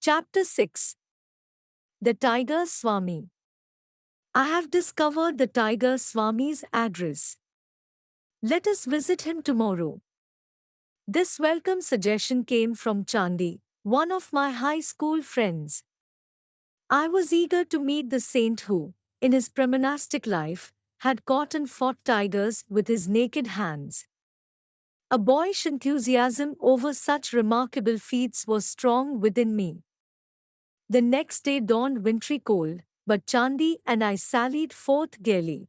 Chapter 6. The Tiger Swami. I have discovered the Tiger Swami's address. Let us visit him tomorrow. This welcome suggestion came from Chandi, one of my high school friends. I was eager to meet the saint who, in his premonastic life, had caught and fought tigers with his naked hands. A boyish enthusiasm over such remarkable feats was strong within me. The next day dawned wintry cold, but Chandi and I sallied forth gaily.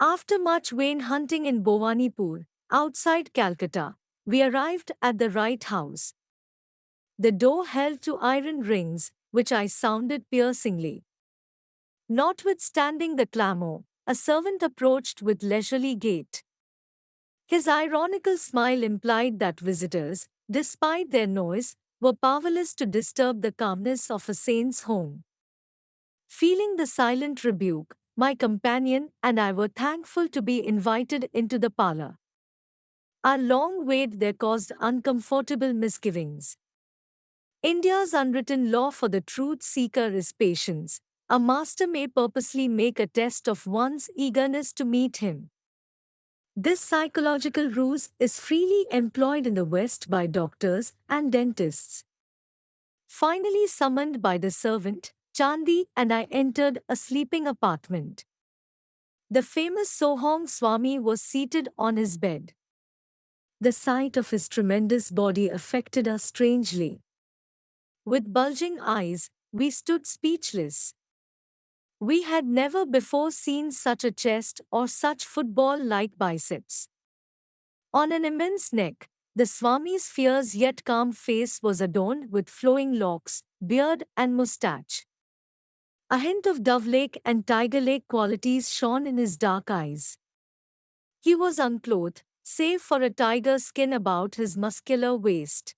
After much vain hunting in Bhawanipur, outside Calcutta, we arrived at the right house. The door held two iron rings, which I sounded piercingly. Notwithstanding the clamour, a servant approached with leisurely gait. His ironical smile implied that visitors, despite their noise, were powerless to disturb the calmness of a saint's home. Feeling the silent rebuke, my companion and I were thankful to be invited into the parlor. Our long wait there caused uncomfortable misgivings. India's unwritten law for the truth seeker is patience. A master may purposely make a test of one's eagerness to meet him. This psychological ruse is freely employed in the West by doctors and dentists. Finally summoned by the servant, Chandi and I entered a sleeping apartment. The famous Sohong Swami was seated on his bed. The sight of his tremendous body affected us strangely. With bulging eyes, we stood speechless. We had never before seen such a chest or such football-like biceps. On an immense neck, the Swami's fierce yet calm face was adorned with flowing locks, beard and moustache. A hint of dove-lake and tiger-lake qualities shone in his dark eyes. He was unclothed, save for a tiger skin about his muscular waist.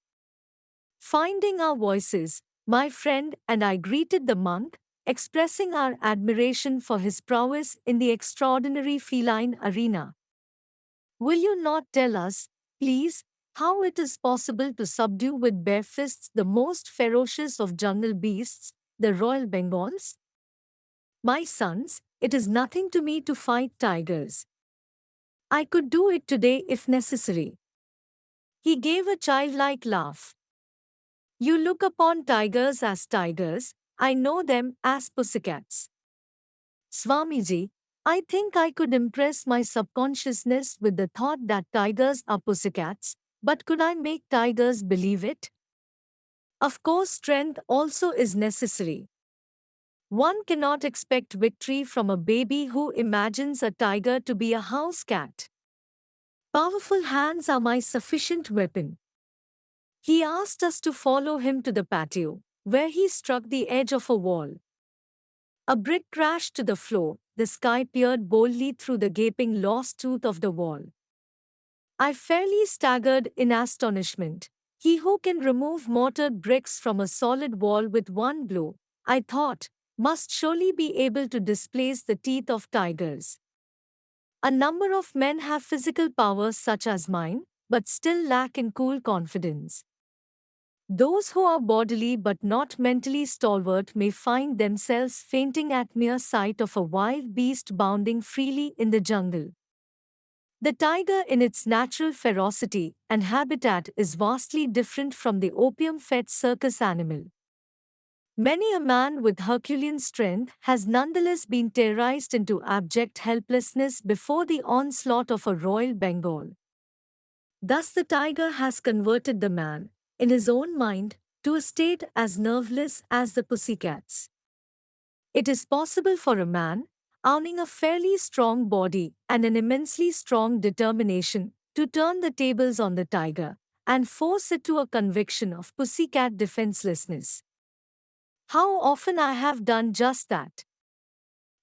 Finding our voices, my friend and I greeted the monk, expressing our admiration for his prowess in the extraordinary feline arena. Will you not tell us, please, how it is possible to subdue with bare fists the most ferocious of jungle beasts, the Royal Bengals? My sons, it is nothing to me to fight tigers. I could do it today if necessary. He gave a childlike laugh. You look upon tigers as tigers, I know them as pussycats. Swamiji, I think I could impress my subconsciousness with the thought that tigers are pussycats, but could I make tigers believe it? Of course, strength also is necessary. One cannot expect victory from a baby who imagines a tiger to be a house cat. Powerful hands are my sufficient weapon. He asked us to follow him to the patio, where he struck the edge of a wall. A brick crashed to the floor, the sky peered boldly through the gaping lost tooth of the wall. I fairly staggered in astonishment. He who can remove mortared bricks from a solid wall with one blow, I thought, must surely be able to displace the teeth of tigers. A number of men have physical powers such as mine, but still lack in cool confidence. Those who are bodily but not mentally stalwart may find themselves fainting at mere sight of a wild beast bounding freely in the jungle. The tiger in its natural ferocity and habitat is vastly different from the opium-fed circus animal. Many a man with Herculean strength has nonetheless been terrorized into abject helplessness before the onslaught of a royal Bengal. Thus the tiger has converted the man, in his own mind, to a state as nerveless as the pussycats. It is possible for a man, owning a fairly strong body and an immensely strong determination, to turn the tables on the tiger and force it to a conviction of pussycat defenselessness. How often I have done just that!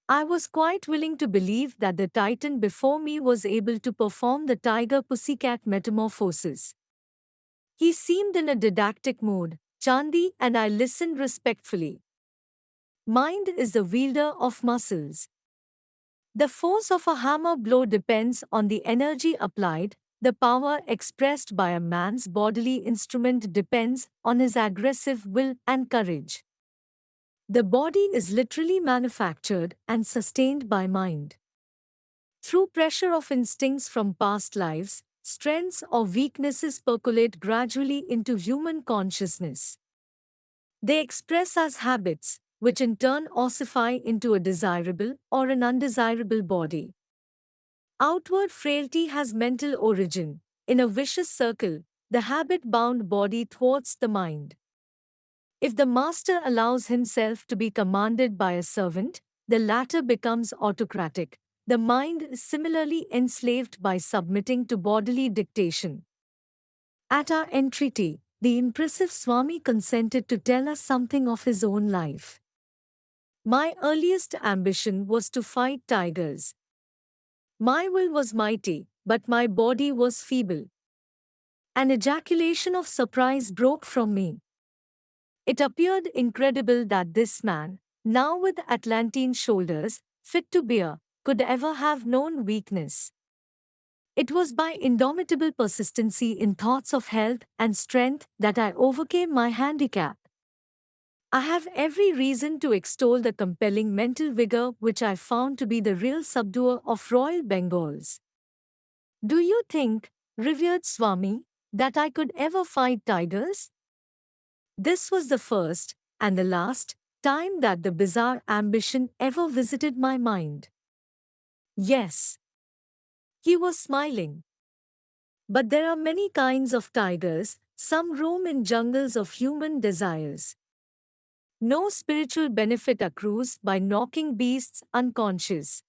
I was quite willing to believe that the titan before me was able to perform the tiger-pussycat metamorphosis. He seemed in a didactic mood. Chandi and I listened respectfully. Mind is the wielder of muscles. The force of a hammer blow depends on the energy applied, the power expressed by a man's bodily instrument depends on his aggressive will and courage. The body is literally manufactured and sustained by mind. Through pressure of instincts from past lives, strengths or weaknesses percolate gradually into human consciousness. They express as habits, which in turn ossify into a desirable or an undesirable body. Outward frailty has mental origin. In a vicious circle, the habit-bound body thwarts the mind. If the master allows himself to be commanded by a servant, the latter becomes autocratic. The mind is similarly enslaved by submitting to bodily dictation. At our entreaty, the impressive Swami consented to tell us something of his own life. My earliest ambition was to fight tigers. My will was mighty, but my body was feeble. An ejaculation of surprise broke from me. It appeared incredible that this man, now with Atlantine shoulders, fit to bear, could ever have known weakness. It was by indomitable persistency in thoughts of health and strength that I overcame my handicap. I have every reason to extol the compelling mental vigor which I found to be the real subduer of Royal Bengals. Do you think, revered Swami, that I could ever fight tigers? This was the first, and the last, time that the bizarre ambition ever visited my mind. Yes. He was smiling. But there are many kinds of tigers, some roam in jungles of human desires. No spiritual benefit accrues by knocking beasts unconscious.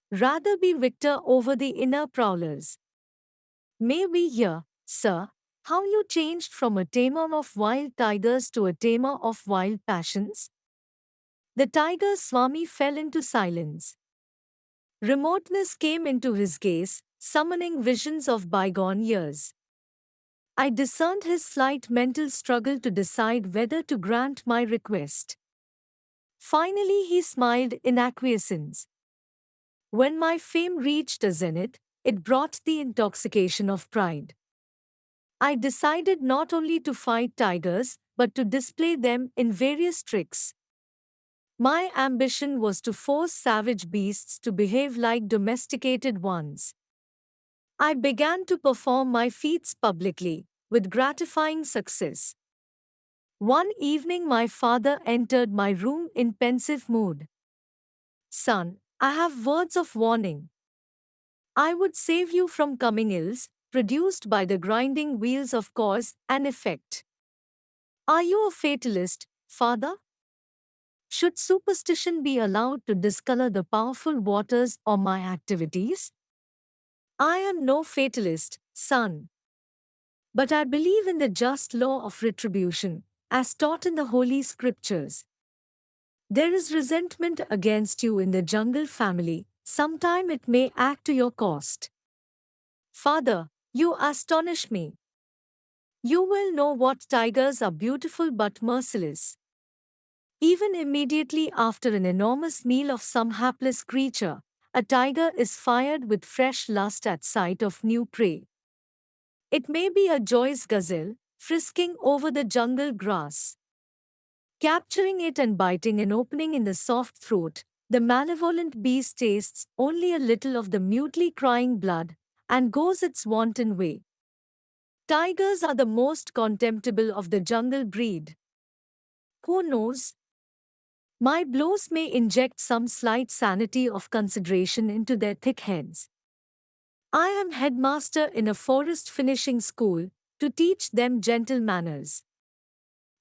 Rather be victor over the inner prowlers. May we hear, sir, how you changed from a tamer of wild tigers to a tamer of wild passions? The tiger Swami fell into silence. Remoteness came into his gaze, summoning visions of bygone years. I discerned his slight mental struggle to decide whether to grant my request. Finally, he smiled in acquiescence. When my fame reached a zenith, it brought the intoxication of pride. I decided not only to fight tigers, but to display them in various tricks. My ambition was to force savage beasts to behave like domesticated ones. I began to perform my feats publicly, with gratifying success. One evening my father entered my room in pensive mood. Son, I have words of warning. I would save you from coming ills, produced by the grinding wheels of cause and effect. Are you a fatalist, father? Should superstition be allowed to discolor the powerful waters of my activities? I am no fatalist, son. But I believe in the just law of retribution, as taught in the Holy Scriptures. There is resentment against you in the jungle family, sometime it may act to your cost. Father, you astonish me. You will know what tigers are beautiful but merciless. Even immediately after an enormous meal of some hapless creature, a tiger is fired with fresh lust at sight of new prey. It may be a joyous gazelle, frisking over the jungle grass. Capturing it and biting an opening in the soft throat, the malevolent beast tastes only a little of the mutely crying blood and goes its wanton way. Tigers are the most contemptible of the jungle breed. Who knows? My blows may inject some slight sanity of consideration into their thick heads. I am headmaster in a forest finishing school to teach them gentle manners.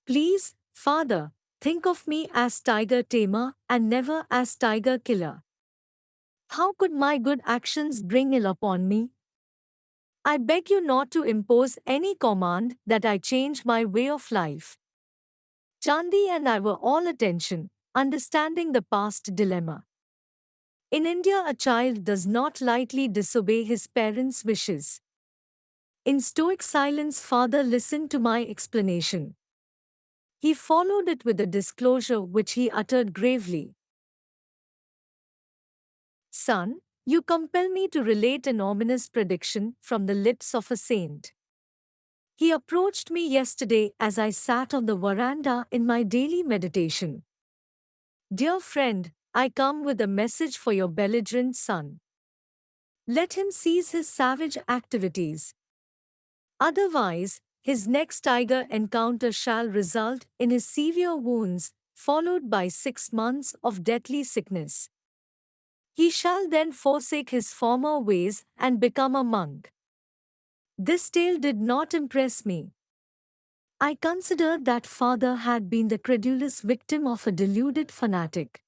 Please, father, think of me as tiger tamer and never as tiger killer. How could my good actions bring ill upon me? I beg you not to impose any command that I change my way of life. Chandi and I were all attention, understanding the past dilemma. In India, a child does not lightly disobey his parents' wishes. In stoic silence, father listened to my explanation. He followed it with a disclosure which he uttered gravely. Son, You compel me to relate an ominous prediction from the lips of a saint. He approached me yesterday as I sat on the veranda in my daily meditation. Dear friend, I come with a message for your belligerent son. Let him cease his savage activities. Otherwise, his next tiger encounter shall result in his severe wounds, followed by 6 months of deathly sickness. He shall then forsake his former ways and become a monk. This tale did not impress me. I considered that father had been the credulous victim of a deluded fanatic.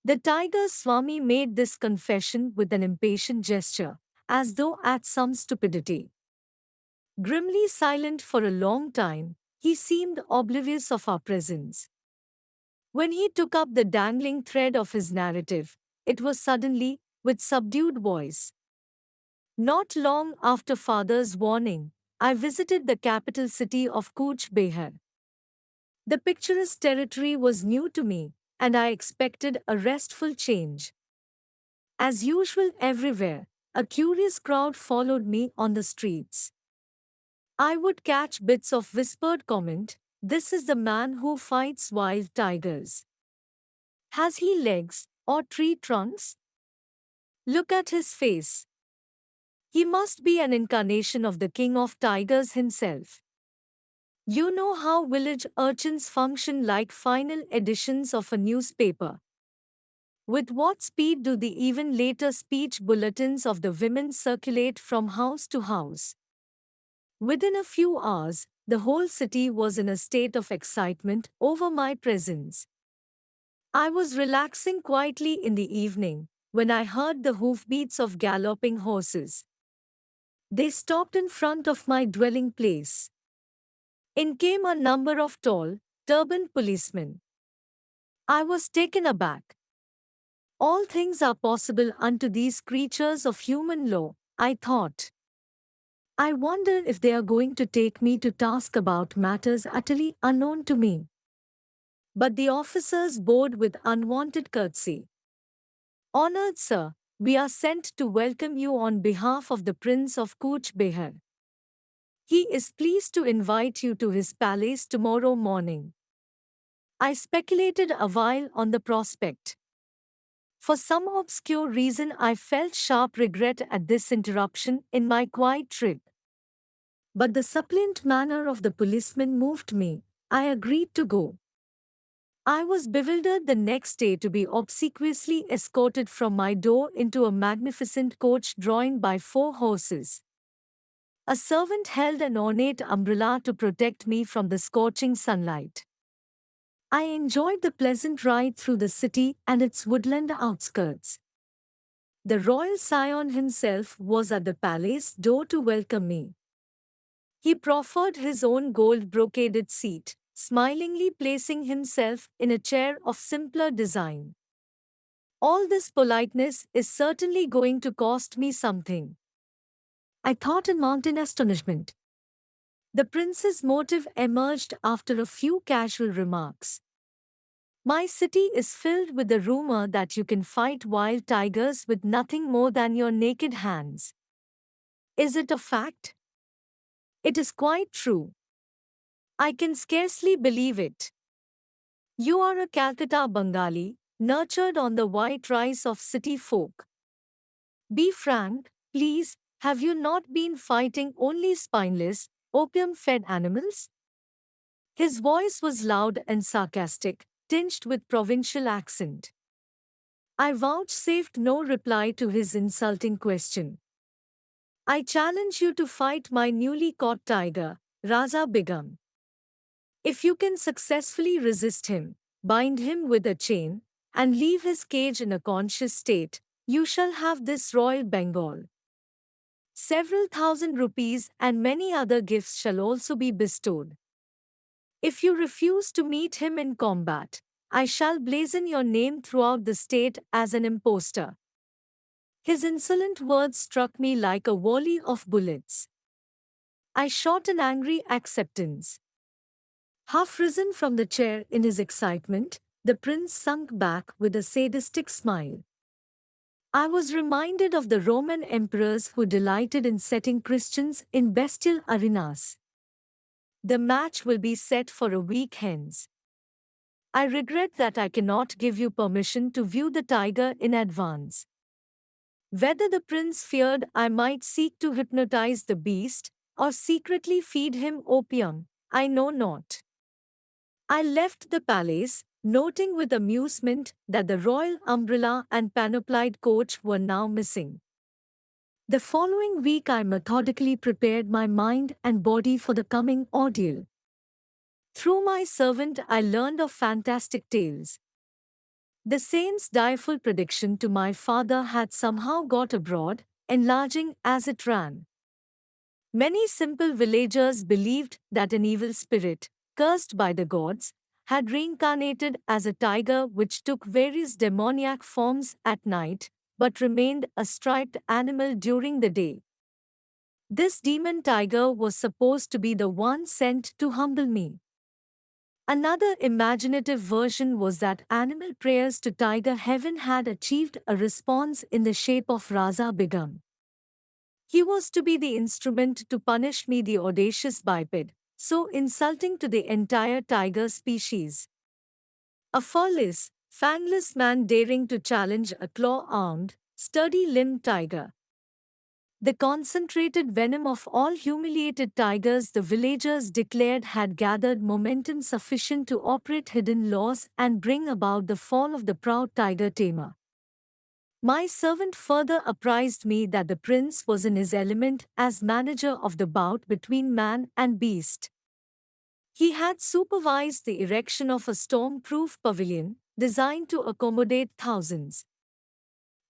The tiger Swami made this confession with an impatient gesture, as though at some stupidity. Grimly silent for a long time, he seemed oblivious of our presence. When he took up the dangling thread of his narrative, it was suddenly, with subdued voice. Not long after father's warning, I visited the capital city of Cooch Behar. The picturesque territory was new to me, and I expected a restful change. As usual everywhere, a curious crowd followed me on the streets. I would catch bits of whispered comment, "This is the man who fights wild tigers. Has he legs or tree trunks? Look at his face. He must be an incarnation of the king of tigers himself." You know how village urchins function like final editions of a newspaper. With what speed do the even later speech bulletins of the women circulate from house to house? Within a few hours, the whole city was in a state of excitement over my presence. I was relaxing quietly in the evening when I heard the hoofbeats of galloping horses. They stopped in front of my dwelling place. In came a number of tall, turbaned policemen. I was taken aback. All things are possible unto these creatures of human law, I thought. I wonder if they are going to take me to task about matters utterly unknown to me. But the officers bowed with unwonted courtesy. Honored sir, we are sent to welcome you on behalf of the Prince of Cooch Behar. He is pleased to invite you to his palace tomorrow morning. I speculated a while on the prospect. For some obscure reason, I felt sharp regret at this interruption in my quiet trip. But the suppliant manner of the policeman moved me. I agreed to go. I was bewildered the next day to be obsequiously escorted from my door into a magnificent coach drawn by 4 horses. A servant held an ornate umbrella to protect me from the scorching sunlight. I enjoyed the pleasant ride through the city and its woodland outskirts. The royal scion himself was at the palace door to welcome me. He proffered his own gold-brocaded seat, smilingly placing himself in a chair of simpler design. All this politeness is certainly going to cost me something, I thought in mountain astonishment. The prince's motive emerged after a few casual remarks. My city is filled with the rumor that you can fight wild tigers with nothing more than your naked hands. Is it a fact? It is quite true. I can scarcely believe it. You are a Calcutta Bengali, nurtured on the white rice of city folk. Be frank, please, have you not been fighting only spineless, opium-fed animals? His voice was loud and sarcastic, tinged with provincial accent. I vouchsafed no reply to his insulting question. I challenge you to fight my newly caught tiger, Raja Begum. If you can successfully resist him, bind him with a chain, and leave his cage in a conscious state, you shall have this royal Bengal. Several thousand rupees and many other gifts shall also be bestowed. If you refuse to meet him in combat, I shall blazon your name throughout the state as an impostor. His insolent words struck me like a volley of bullets. I shot an angry acceptance. Half risen from the chair in his excitement, the prince sunk back with a sadistic smile. I was reminded of the Roman emperors who delighted in setting Christians in bestial arenas. The match will be set for a week hence. I regret that I cannot give you permission to view the tiger in advance. Whether the prince feared I might seek to hypnotize the beast, or secretly feed him opium, I know not. I left the palace, noting with amusement that the royal umbrella and panoplied coach were now missing. The following week I methodically prepared my mind and body for the coming ordeal. Through my servant I learned of fantastic tales. The saint's direful prediction to my father had somehow got abroad, enlarging as it ran. Many simple villagers believed that an evil spirit, cursed by the gods, had reincarnated as a tiger which took various demoniac forms at night, but remained a striped animal during the day. This demon tiger was supposed to be the one sent to humble me. Another imaginative version was that animal prayers to Tiger Heaven had achieved a response in the shape of Raza Begum. He was to be the instrument to punish me, the audacious biped, so insulting to the entire tiger species. A furless, fangless man daring to challenge a claw-armed, sturdy-limbed tiger. The concentrated venom of all humiliated tigers the villagers declared had gathered momentum sufficient to operate hidden laws and bring about the fall of the proud tiger tamer. My servant further apprised me that the prince was in his element as manager of the bout between man and beast. He had supervised the erection of a storm-proof pavilion designed to accommodate thousands.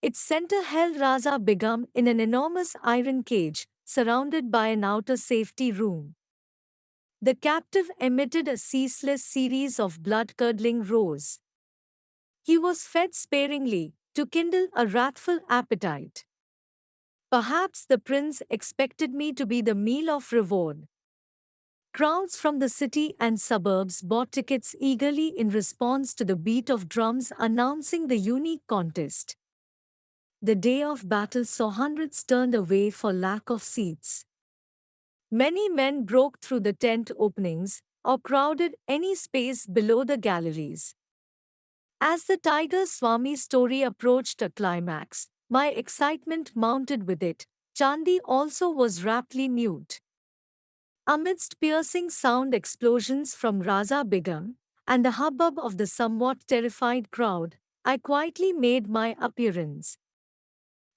Its center held Raza Begum in an enormous iron cage, surrounded by an outer safety room. The captive emitted a ceaseless series of blood-curdling roars. He was fed sparingly, to kindle a wrathful appetite. Perhaps the prince expected me to be the meal of reward. Crowds from the city and suburbs bought tickets eagerly in response to the beat of drums announcing the unique contest. The day of battle saw hundreds turned away for lack of seats. Many men broke through the tent openings or crowded any space below the galleries. As the Tiger Swami story approached a climax, my excitement mounted with it. Chandi also was raptly mute. Amidst piercing sound explosions from Raza Begum and the hubbub of the somewhat terrified crowd, I quietly made my appearance.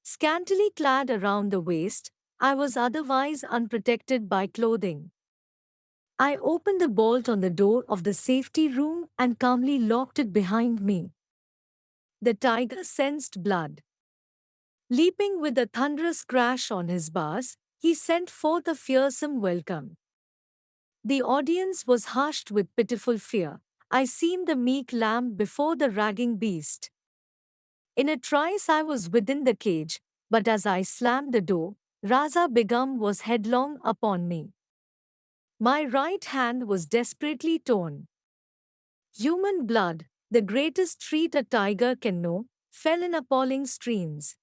Scantily clad around the waist, I was otherwise unprotected by clothing. I opened the bolt on the door of the safety room and calmly locked it behind me. The tiger sensed blood. Leaping with a thunderous crash on his bars, he sent forth a fearsome welcome. The audience was hushed with pitiful fear. I seemed a meek lamb before the ragging beast. In a trice I was within the cage, but as I slammed the door, Raza Begum was headlong upon me. My right hand was desperately torn. Human blood, the greatest treat a tiger can know, fell in appalling streams.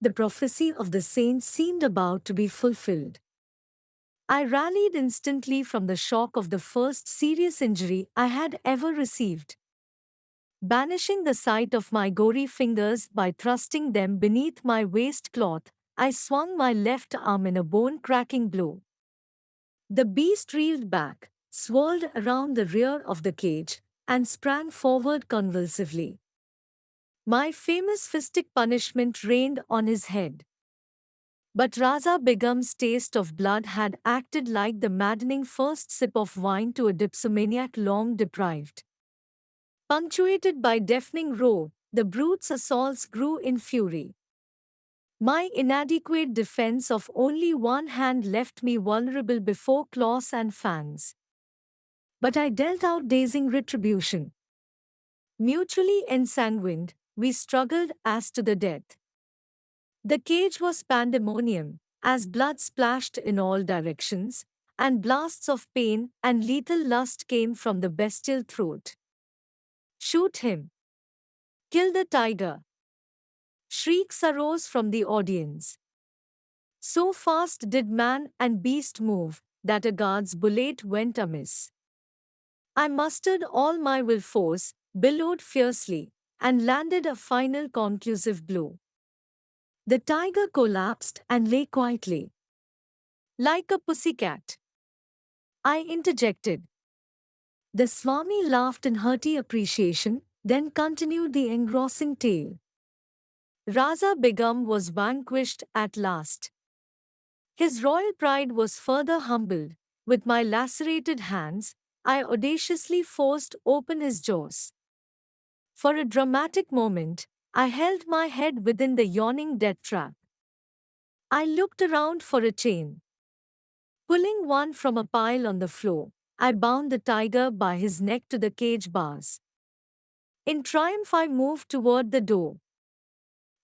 The prophecy of the saint seemed about to be fulfilled. I rallied instantly from the shock of the first serious injury I had ever received. Banishing the sight of my gory fingers by thrusting them beneath my waistcloth, I swung my left arm in a bone-cracking blow. The beast reeled back, swirled around the rear of the cage, and sprang forward convulsively. My famous fistic punishment rained on his head. But Raza Begum's taste of blood had acted like the maddening first sip of wine to a dipsomaniac long deprived. Punctuated by deafening roar, the brute's assaults grew in fury. My inadequate defense of only one hand left me vulnerable before claws and fangs. But I dealt out dazing retribution. Mutually ensanguined, we struggled as to the death. The cage was pandemonium, as blood splashed in all directions, and blasts of pain and lethal lust came from the bestial throat. Shoot him. Kill the tiger. Shrieks arose from the audience. So fast did man and beast move that a guard's bullet went amiss. I mustered all my will force, bellowed fiercely, and landed a final conclusive blow. The tiger collapsed and lay quietly, like a pussycat. I interjected. The Swami laughed in hearty appreciation, then continued the engrossing tale. Raja Begum was vanquished at last. His royal pride was further humbled. With my lacerated hands, I audaciously forced open his jaws. For a dramatic moment, I held my head within the yawning death trap. I looked around for a chain. Pulling one from a pile on the floor, I bound the tiger by his neck to the cage bars. In triumph, I moved toward the door.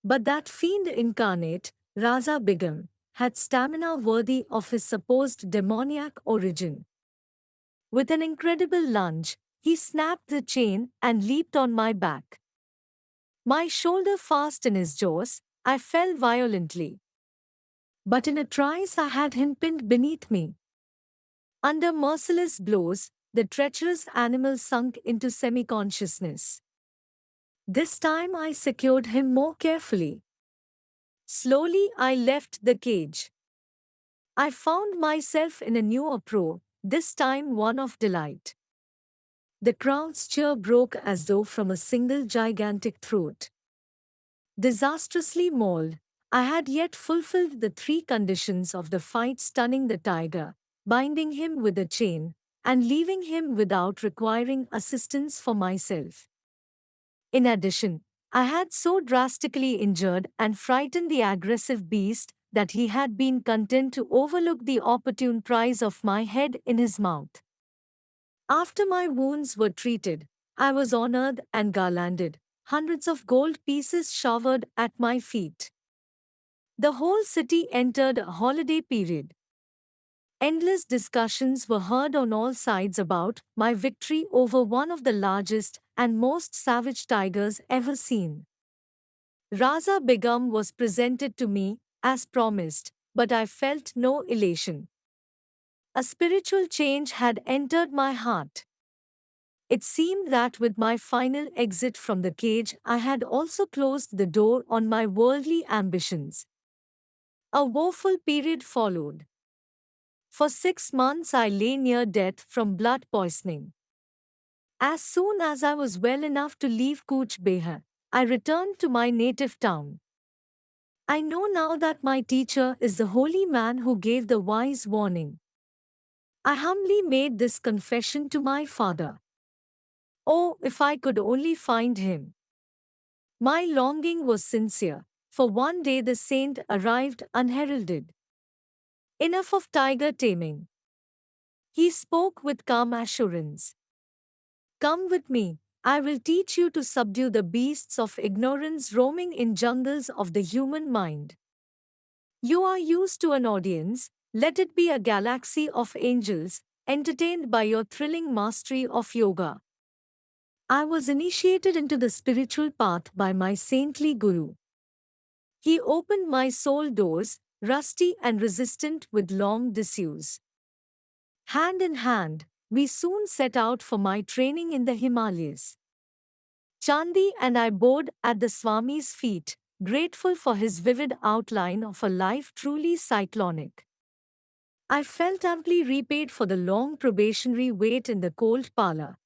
But that fiend incarnate, Raja Begum, had stamina worthy of his supposed demoniac origin. With an incredible lunge, he snapped the chain and leaped on my back. My shoulder fast in his jaws, I fell violently. But in a trice I had him pinned beneath me. Under merciless blows, the treacherous animal sunk into semi-consciousness. This time I secured him more carefully. Slowly I left the cage. I found myself in a new uproar, this time one of delight. The crowd's cheer broke as though from a single gigantic throat. Disastrously mauled, I had yet fulfilled the three conditions of the fight: stunning the tiger, binding him with a chain, and leaving him without requiring assistance for myself. In addition, I had so drastically injured and frightened the aggressive beast that he had been content to overlook the opportune prize of my head in his mouth. After my wounds were treated, I was honored and garlanded, hundreds of gold pieces showered at my feet. The whole city entered a holiday period. Endless discussions were heard on all sides about my victory over one of the largest and most savage tigers ever seen. Raja Begum was presented to me, as promised, but I felt no elation. A spiritual change had entered my heart. It seemed that with my final exit from the cage, I had also closed the door on my worldly ambitions. A woeful period followed. For 6 months I lay near death from blood poisoning. As soon as I was well enough to leave Cooch Behar, I returned to my native town. I know now that my teacher is the holy man who gave the wise warning. I humbly made this confession to my father. Oh, if I could only find him! My longing was sincere, for one day the saint arrived unheralded. Enough of tiger taming. He spoke with calm assurance. Come with me, I will teach you to subdue the beasts of ignorance roaming in jungles of the human mind. You are used to an audience, let it be a galaxy of angels, entertained by your thrilling mastery of yoga. I was initiated into the spiritual path by my saintly guru. He opened my soul doors, rusty and resistant with long disuse. Hand in hand, we soon set out for my training in the Himalayas. Chandi and I bowed at the Swami's feet, grateful for his vivid outline of a life truly cyclonic. I felt amply repaid for the long probationary wait in the cold parlor.